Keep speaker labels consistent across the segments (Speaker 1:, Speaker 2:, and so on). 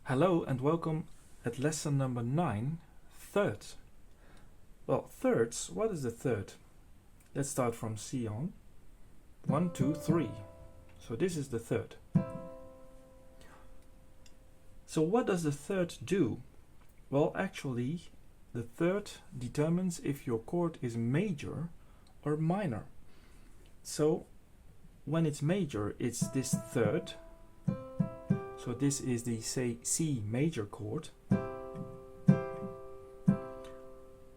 Speaker 1: Hello and welcome at lesson number 9, thirds. Well, thirds, what is the third? Let's start from C on. 1, 2, 3. So this is the third. So what does the third do? Well, actually, the third determines if your chord is major or minor. So when it's major, it's this third. So this is the, say, C major chord.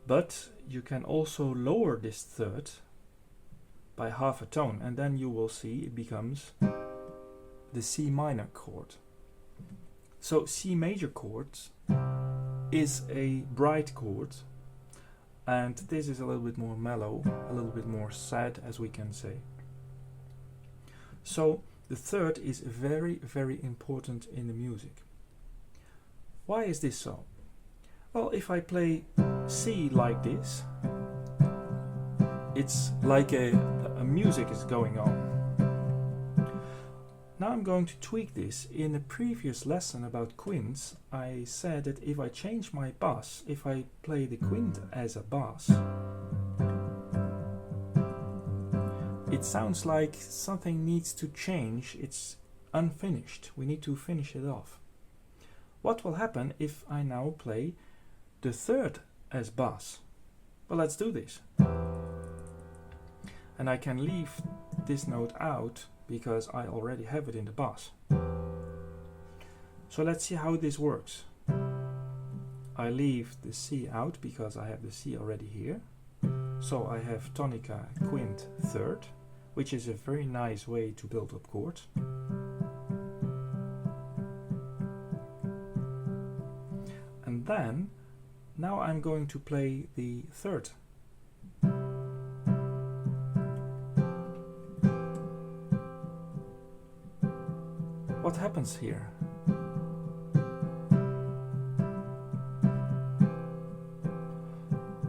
Speaker 1: But you can also lower this third by half a tone, and then you will see it becomes the C minor chord. So C major chord is a bright chord, and this is a little bit more mellow, a little bit more sad, as we can say. So the third is very, very important in the music. Why is this so? Well, if I play C like this, it's like a music is going on. Now I'm going to tweak this. In a previous lesson about quints, I said that if I change my bass, if I play the quint as a bass, it sounds like something needs to change. It's unfinished. We need to finish it off. What will happen if I now play the third as bass? Well, let's do this. And I can leave this note out because I already have it in the bass. So let's see how this works. I leave the C out because I have the C already here. So I have tonica, quint, third, which is a very nice way to build up chords. And then, now I'm going to play the third. What happens here?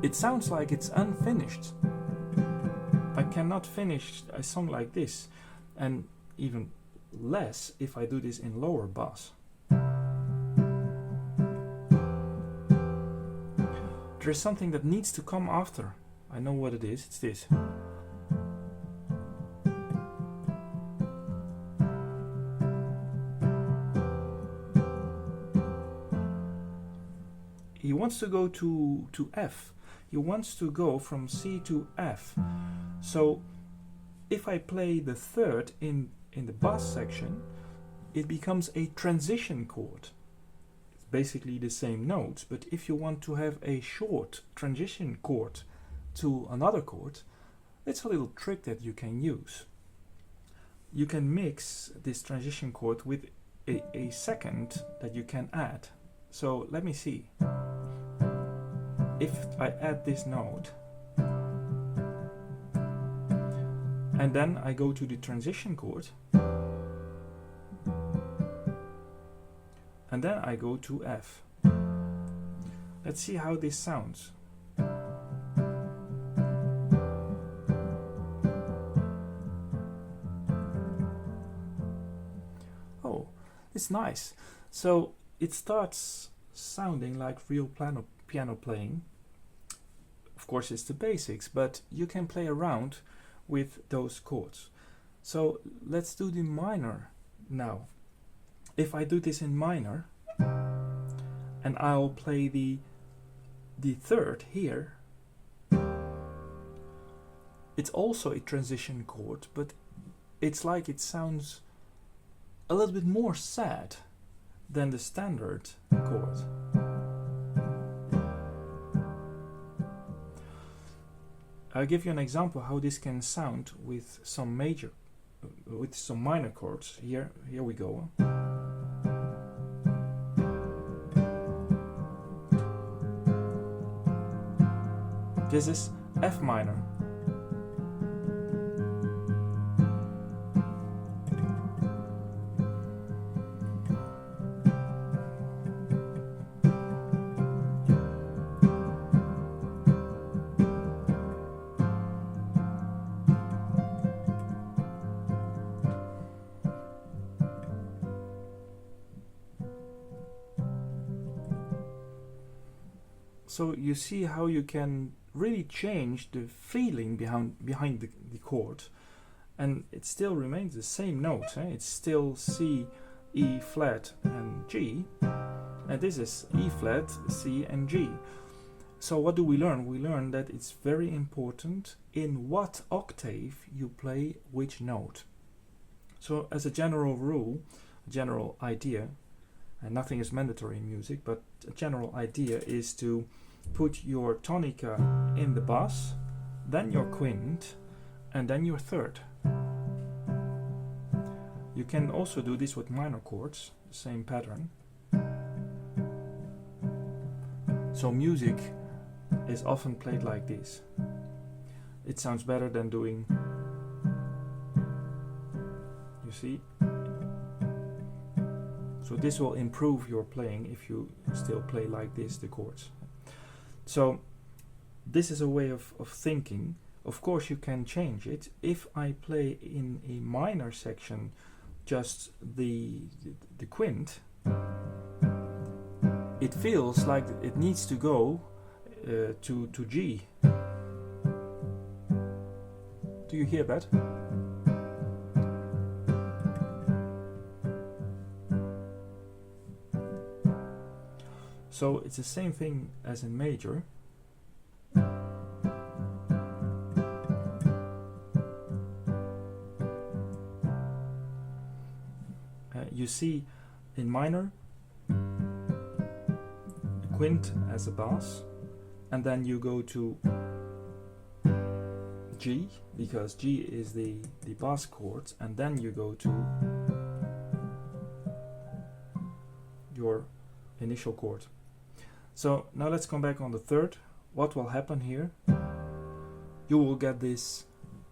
Speaker 1: It sounds like it's unfinished. I cannot finish a song like this, and even less if I do this in lower bass. There is something that needs to come after. I know what it is. It's this. He wants to go to F. He wants to go from C to F. So if I play the third in the bass section, it becomes a transition chord. It's basically the same notes, but if you want to have a short transition chord to another chord, it's a little trick that you can use. You can mix this transition chord with a second that you can add. So let me see. If I add this note, and then I go to the transition chord, and then I go to F. Let's see how this sounds. Oh, it's nice. So it starts sounding like real piano playing. Of course, it's the basics, but you can play around with those chords. So let's do the minor now. If I do this in minor, and I'll play the third here, it's also a transition chord, but it's like it sounds a little bit more sad than the standard chord. I'll give you an example how this can sound with some minor chords. Here we go. This is F minor. So you see how you can really change the feeling behind the chord, and it still remains the same note. It's still C, E flat and G, and this is E flat, C and G. So what do we learn? We learn that it's very important in what octave you play which note. So as a general rule, a general idea, and nothing is mandatory in music, but a general idea is to put your tonica in the bass, then your quint, and then your third. You can also do this with minor chords, the same pattern. So music is often played like this. It sounds better than doing, you see? So this will improve your playing if you still play like this, the chords. So this is a way of thinking. Of course you can change it. If I play in a minor section just the quint, it feels like it needs to go to G. Do you hear that? So it's the same thing as in major. You see in minor, quint as a bass, and then you go to G, because G is the bass chord, and then you go to your initial chord. So now let's come back on the third. What will happen here? You will get this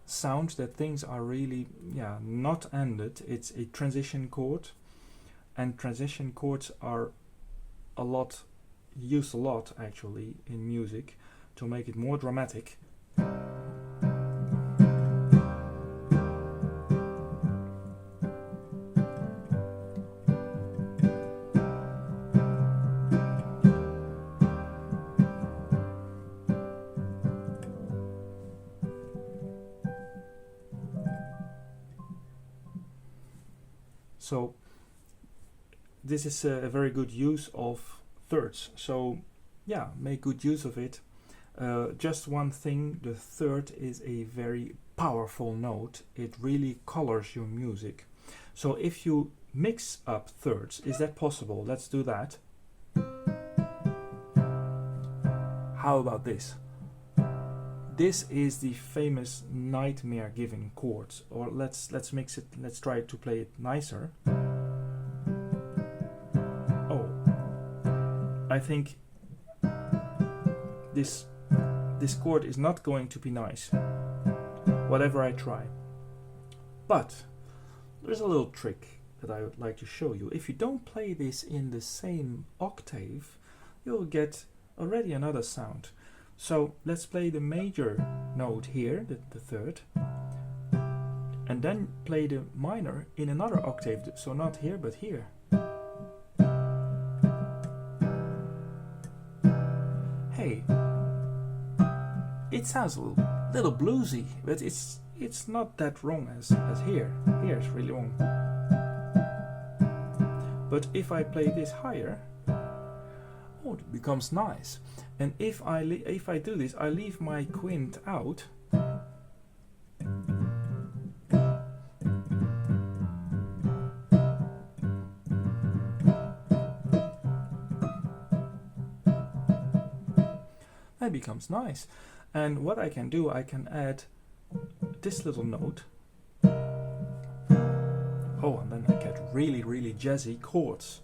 Speaker 1: sound that things are really not ended. It's a transition chord, and transition chords are used a lot actually in music to make it more dramatic. So this is a very good use of thirds. So yeah, make good use of it. Just one thing, the third is a very powerful note. It really colors your music. So if you mix up thirds, is that possible? Let's do that. How about this? This is the famous nightmare giving chord. Or let's mix it, let's try to play it nicer. Oh, I think this chord is not going to be nice, whatever I try. But there's a little trick that I would like to show you. If you don't play this in the same octave, you'll get already another sound. So let's play the major note here, the third, and then play the minor in another octave, so not here but here. Hey, it sounds a little bluesy, but it's not that wrong as here. Here it's really wrong. But if I play this higher, oh, it becomes nice. And if I do this, I leave my quint out. That becomes nice. And what I can do, I can add this little note. Oh, and then I get really, really jazzy chords.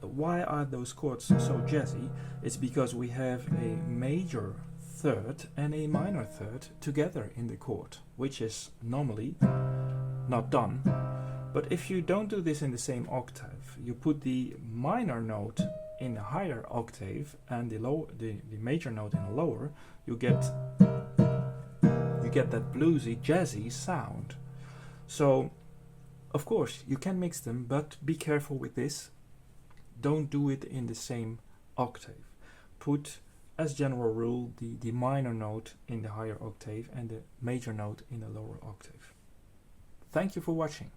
Speaker 1: Why are those chords so jazzy? It's because we have a major third and a minor third together in the chord, which is normally not done. But if you don't do this in the same octave, you put the minor note in a higher octave and the major note in a lower, you get that bluesy, jazzy sound. So, of course, you can mix them, but be careful with this. Don't do it in the same octave. Put as general rule, the minor note in the higher octave and the major note in the lower octave. Thank you for watching.